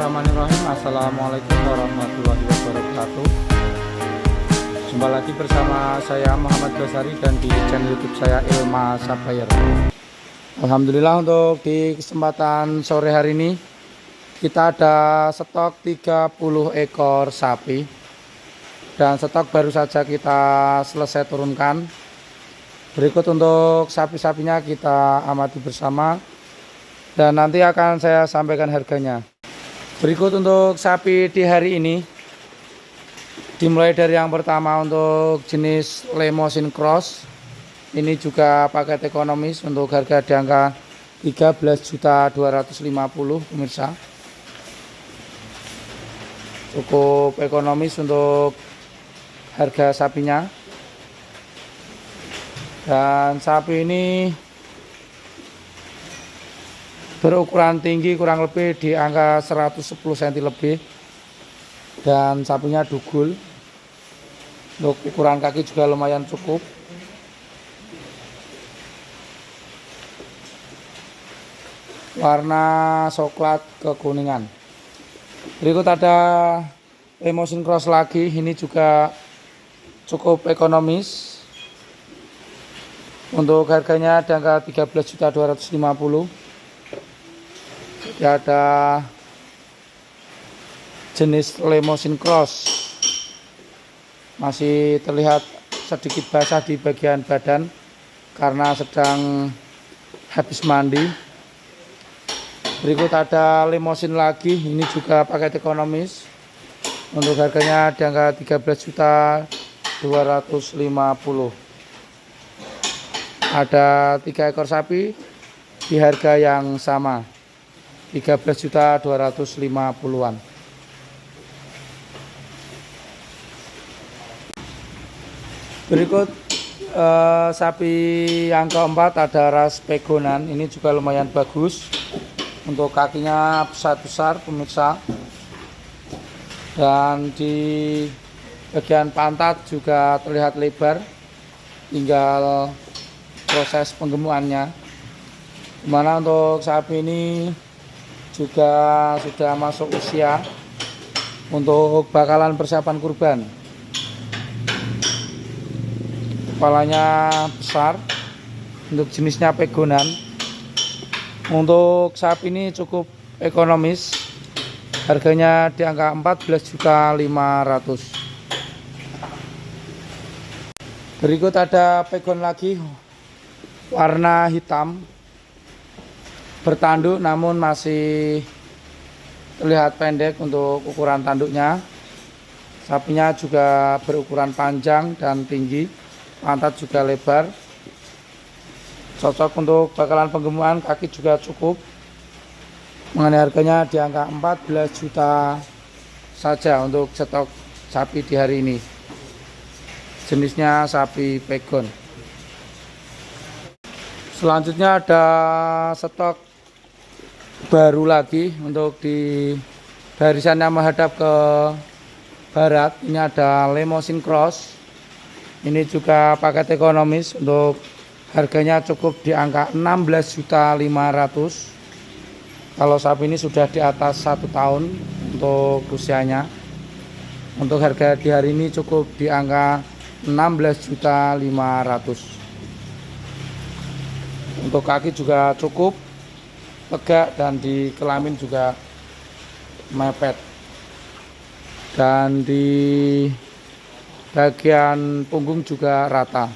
Bismillahirrahmanirrahim. Assalamualaikum warahmatullahi wabarakatuh. Jumpa lagi bersama saya Muhammad Basari dan di channel YouTube saya Ilma Sabayer. Alhamdulillah, untuk di kesempatan sore hari ini kita ada stok 30 ekor sapi dan stok baru saja kita selesai turunkan. Berikut untuk sapi-sapinya kita amati bersama dan nanti akan saya sampaikan harganya. Berikut untuk sapi di hari ini, dimulai dari yang pertama untuk jenis Limousin Cross. Ini juga paket ekonomis untuk harga di angka 13.250.000 pemirsa. Cukup ekonomis untuk harga sapinya. Dan sapi ini berukuran tinggi kurang lebih di angka 110 cm lebih, dan sapinya dugul. Untuk ukuran kaki juga lumayan cukup. Warna coklat kekuningan. Berikut ada Limousin Cross lagi, ini juga cukup ekonomis. Untuk harganya di angka 13.250.000. Ada jenis Limousin Cross, masih terlihat sedikit basah di bagian badan karena sedang habis mandi. Berikut ada Limousin lagi, ini juga paket ekonomis. Untuk harganya di angka 13.250.000. Ada 3 ekor sapi di harga yang sama, 13.250.000-an. Berikut sapi yang keempat ada ras Pegonan. Ini juga lumayan bagus. Untuk kakinya besar-besar pemirsa, dan di bagian pantat juga terlihat lebar. Tinggal proses penggemukannya, dimana untuk sapi ini juga sudah masuk usia untuk bakalan persiapan kurban. Kepalanya besar, untuk jenisnya Pegonan. Untuk sapi ini cukup ekonomis, harganya di angka 14.500.000. Berikut ada Pegon lagi, warna hitam, bertanduk namun masih terlihat pendek untuk ukuran tanduknya. Sapinya juga berukuran panjang dan tinggi, pantat juga lebar. Cocok untuk bakalan penggemukan, kaki juga cukup. Mengenai harganya di angka 14 juta saja untuk stok sapi di hari ini. Jenisnya sapi Pegon. Selanjutnya ada stok baru lagi untuk di barisan yang menghadap ke barat. Ini ada Limousin Cross. Ini juga paket ekonomis, untuk harganya cukup di angka 16.500.000. Kalau sapi ini sudah di atas 1 tahun untuk usianya. Untuk harga di hari ini cukup di angka 16.500.000. Untuk kaki juga cukup tegak dan di kelamin juga mepet, dan di bagian punggung juga rata.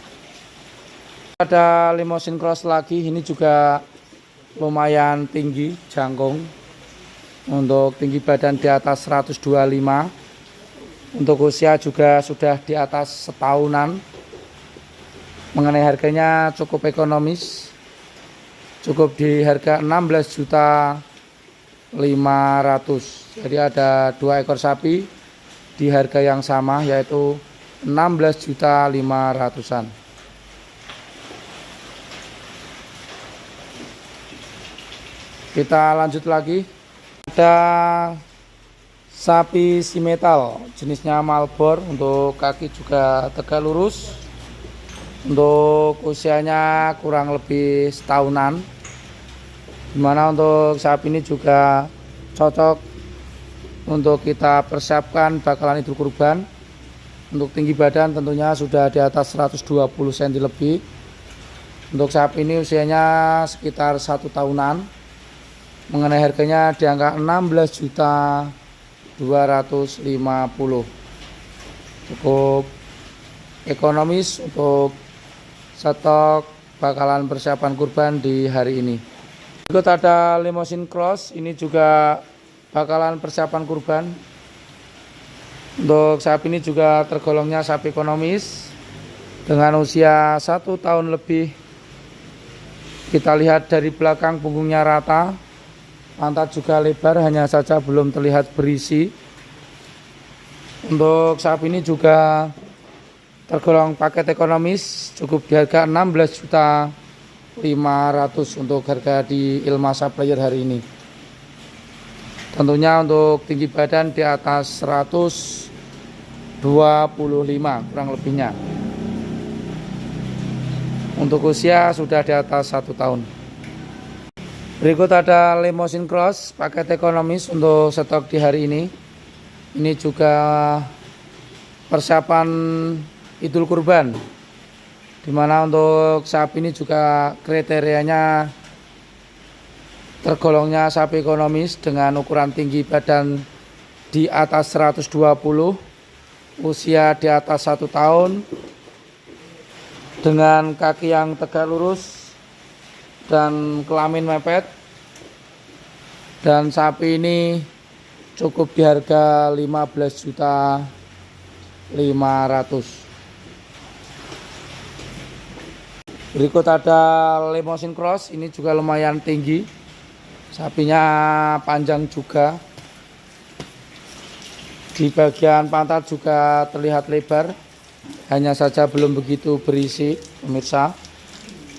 Ada Limousin Cross lagi, ini juga lumayan tinggi, jangkung. Untuk tinggi badan di atas 125. Untuk usia juga sudah di atas setahunan. Mengenai harganya cukup ekonomis, cukup di harga 16.500.000. Jadi ada 2 ekor sapi di harga yang sama, yaitu 16.500.000-an. Kita lanjut lagi. Ada sapi simetal, jenisnya Malbor. Untuk kaki juga tegak lurus. Untuk usianya kurang lebih setahunan. Dimana untuk sapi ini juga cocok untuk kita persiapkan bakalan Idul Kurban. Untuk tinggi badan tentunya sudah di atas 120 cm lebih. Untuk sapi ini usianya sekitar 1 tahunan. Mengenai harganya di angka 16.250.000. Cukup ekonomis untuk stok bakalan persiapan kurban di hari ini. Berikut ada Limousin Cross, ini juga bakalan persiapan kurban. Untuk sapi ini juga tergolongnya sapi ekonomis dengan usia 1 tahun lebih. Kita lihat dari belakang punggungnya rata, pantat juga lebar, hanya saja belum terlihat berisi. Untuk sapi ini juga tergolong paket ekonomis, cukup di harga 16.500.000 untuk harga di Ilma Supplier hari ini. Tentunya untuk tinggi badan di atas 125 kurang lebihnya. Untuk usia sudah di atas 1 tahun. Berikut ada Limousin Cross paket ekonomis untuk stok di hari ini. Ini juga persiapan Idul Kurban, dimana untuk sapi ini juga kriterianya tergolongnya sapi ekonomis dengan ukuran tinggi badan di atas 120, usia di atas 1 tahun, dengan kaki yang tegak lurus dan kelamin mepet. Dan sapi ini cukup di harga 15.500.000. Berikut ada Limousin Cross, ini juga lumayan tinggi, sapinya panjang juga, di bagian pantat juga terlihat lebar, hanya saja belum begitu berisi pemirsa.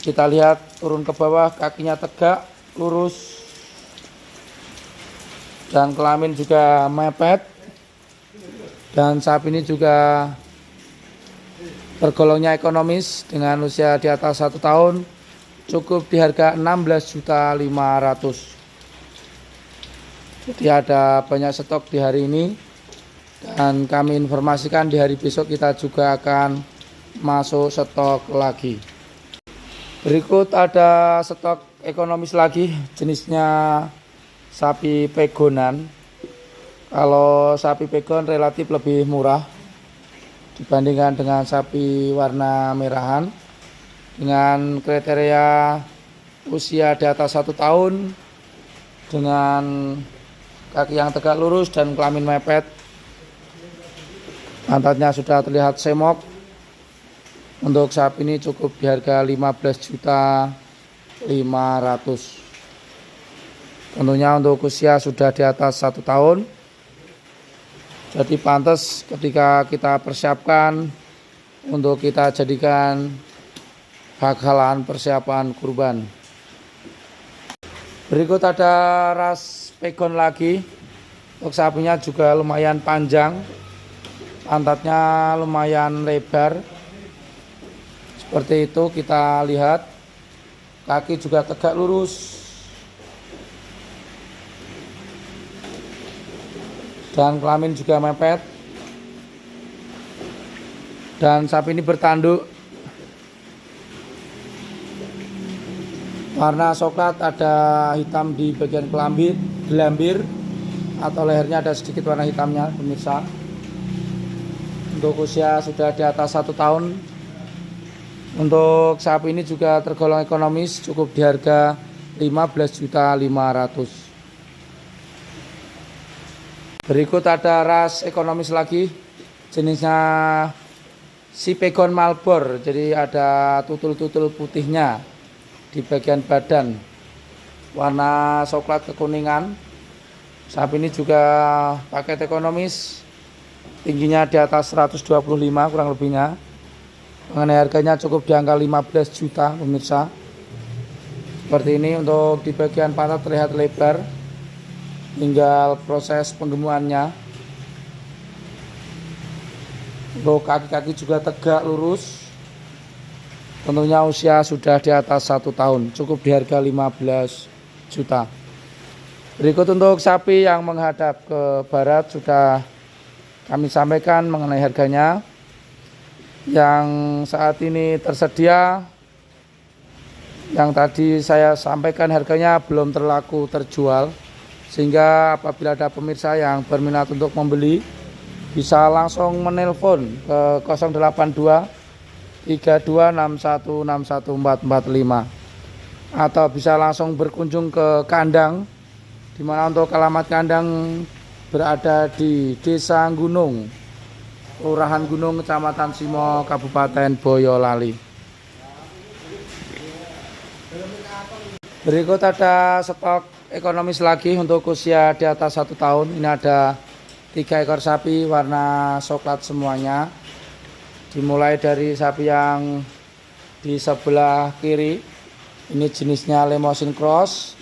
Kita lihat turun ke bawah, kakinya tegak lurus dan kelamin juga mepet. Dan sapi ini juga tergolongnya ekonomis dengan usia di atas 1 tahun, cukup di harga 16.500.000. Jadi ada banyak stok di hari ini, dan kami informasikan di hari besok kita juga akan masuk stok lagi. Berikut ada stok ekonomis lagi, jenisnya sapi pegonan. Kalau sapi pegon relatif lebih murah dibandingkan dengan sapi warna merahan, dengan kriteria usia di atas 1 tahun, dengan kaki yang tegak lurus dan kelamin mepet. Pantatnya sudah terlihat semok. Untuk sapi ini cukup di harga 15.500.000. Tentunya untuk usia sudah di atas 1 tahun. Jadi pantas ketika kita persiapkan untuk kita jadikan bakalan persiapan kurban. Berikut ada ras pegon lagi. Untuk sapinya juga lumayan panjang, pantatnya lumayan lebar. Seperti itu kita lihat, kaki juga tegak lurus dan kelamin juga mepet. Dan sapi ini bertanduk, warna coklat, ada hitam di bagian gelambir atau lehernya, ada sedikit warna hitamnya pemirsa. Untuk usia sudah di atas 1 tahun. Untuk sapi ini juga tergolong ekonomis, cukup di harga 15.500.000. Berikut ada ras ekonomis lagi, jenisnya si pegon Malbor. Jadi ada tutul-tutul putihnya di bagian badan, warna coklat kekuningan. Sapi ini juga paket ekonomis, tingginya di atas 125 kurang lebihnya. Mengenai harganya cukup di angka 15 juta pemirsa. Seperti ini. Untuk di bagian pantat terlihat lebar, tinggal proses penggemuannya. Untuk kaki-kaki juga tegak lurus. Tentunya usia sudah di atas 1 tahun, cukup di harga 15 juta. Berikut untuk sapi yang menghadap ke barat sudah kami sampaikan mengenai harganya. Yang saat ini tersedia, yang tadi saya sampaikan harganya belum terjual, sehingga apabila ada pemirsa yang berminat untuk membeli bisa langsung menelpon ke 082 3261 61445 atau bisa langsung berkunjung ke kandang, di mana untuk alamat kandang berada di Desa Gunung, Kelurahan Gunung, Kecamatan Simo, Kabupaten Boyolali. Berikut ada stok ekonomis lagi untuk usia di atas 1 tahun. Ini ada 3 ekor sapi warna coklat semuanya. Dimulai dari sapi yang di sebelah kiri. Ini jenisnya Limousin Cross.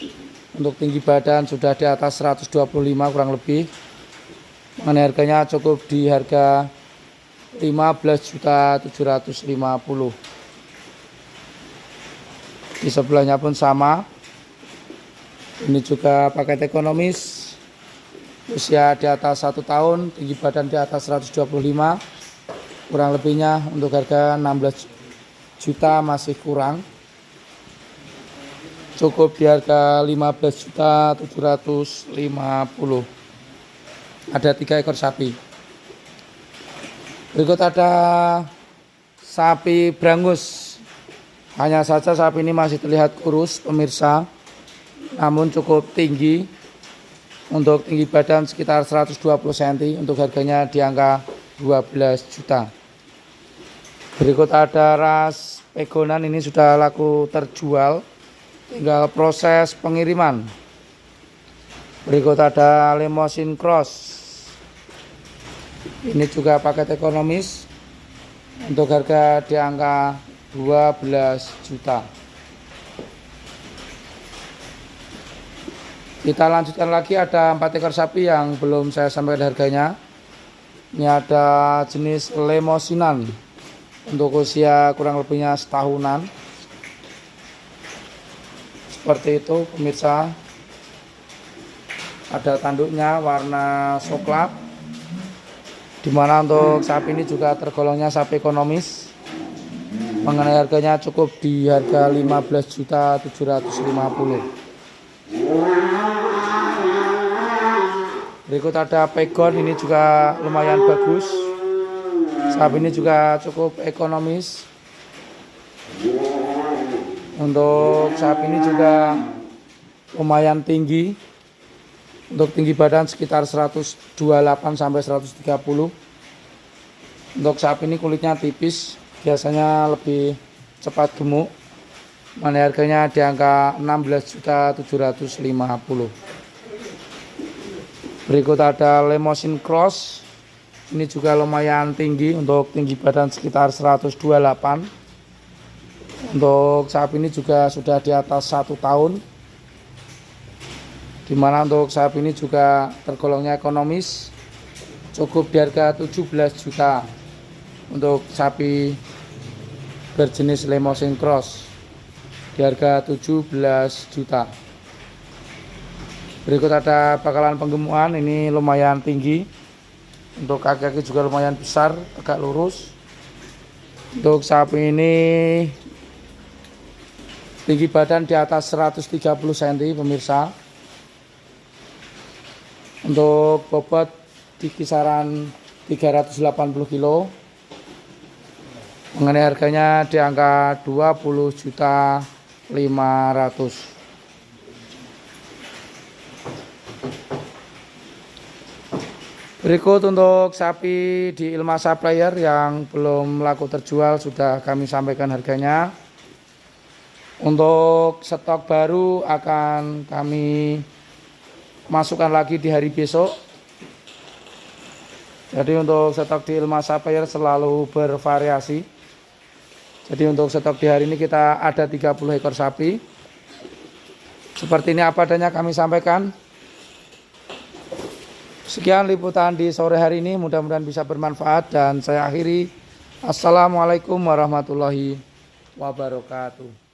Untuk tinggi badan sudah di atas 125 kurang lebih. Mengenai harganya cukup di harga 15.750.000. Di sebelahnya pun sama. Ini juga paket ekonomis. Usia di atas 1 tahun, tinggi badan di atas 125. Kurang lebihnya untuk harga 16 juta masih kurang. Cukup di harga 15.750.000. Ada 3 ekor sapi. Berikut ada sapi Brangus. Hanya saja sapi ini masih terlihat kurus pemirsa, namun cukup tinggi. Untuk tinggi badan sekitar 120 cm. Untuk harganya di angka 12 juta. Berikut ada ras pegonan, ini sudah laku terjual, tinggal proses pengiriman. Berikut ada Limousin Cross. Ini juga paket ekonomis. Untuk harga di angka 12 juta. Kita lanjutkan lagi, ada 4 ekor sapi yang belum saya sampaikan harganya. Ini ada jenis Limousinan. Untuk usia kurang lebihnya setahunan. Seperti itu pemirsa. Ada tanduknya warna coklat. Dimana untuk sapi ini juga tergolongnya sapi ekonomis. Mengenai harganya cukup di harga 15.750.000. Berikut ada pegon, ini juga lumayan bagus. Sapi ini juga cukup ekonomis. Untuk sapi ini juga lumayan tinggi. Untuk tinggi badan sekitar 128 sampai 130. Untuk sapi ini kulitnya tipis, biasanya lebih cepat gemuk. Mana harganya di angka 16.750.000. Berikut ada Limousin Cross. Ini juga lumayan tinggi, untuk tinggi badan sekitar 128. Untuk sapi ini juga sudah di atas 1 tahun. Dimana untuk sapi ini juga tergolongnya ekonomis. Cukup di harga 17 juta. Untuk sapi berjenis Limousin Cross di harga 17 juta. Berikut ada bakalan penggemukan, ini lumayan tinggi. Untuk kaki-kaki juga lumayan besar, agak lurus. Untuk sapi ini tinggi badan di atas 130 cm pemirsa. Untuk bobot di kisaran 380 kg. Mengenai harganya di angka 20.500.000. Berikut untuk sapi di Ilma Supplier yang belum laku terjual sudah kami sampaikan harganya. Untuk stok baru akan kami masukkan lagi di hari besok. Jadi untuk stok di Ilma Supplier selalu bervariasi. Jadi untuk stok di hari ini kita ada 30 ekor sapi. Seperti ini apa adanya kami sampaikan. Sekian liputan di sore hari ini, mudah-mudahan bisa bermanfaat dan saya akhiri. Assalamualaikum warahmatullahi wabarakatuh.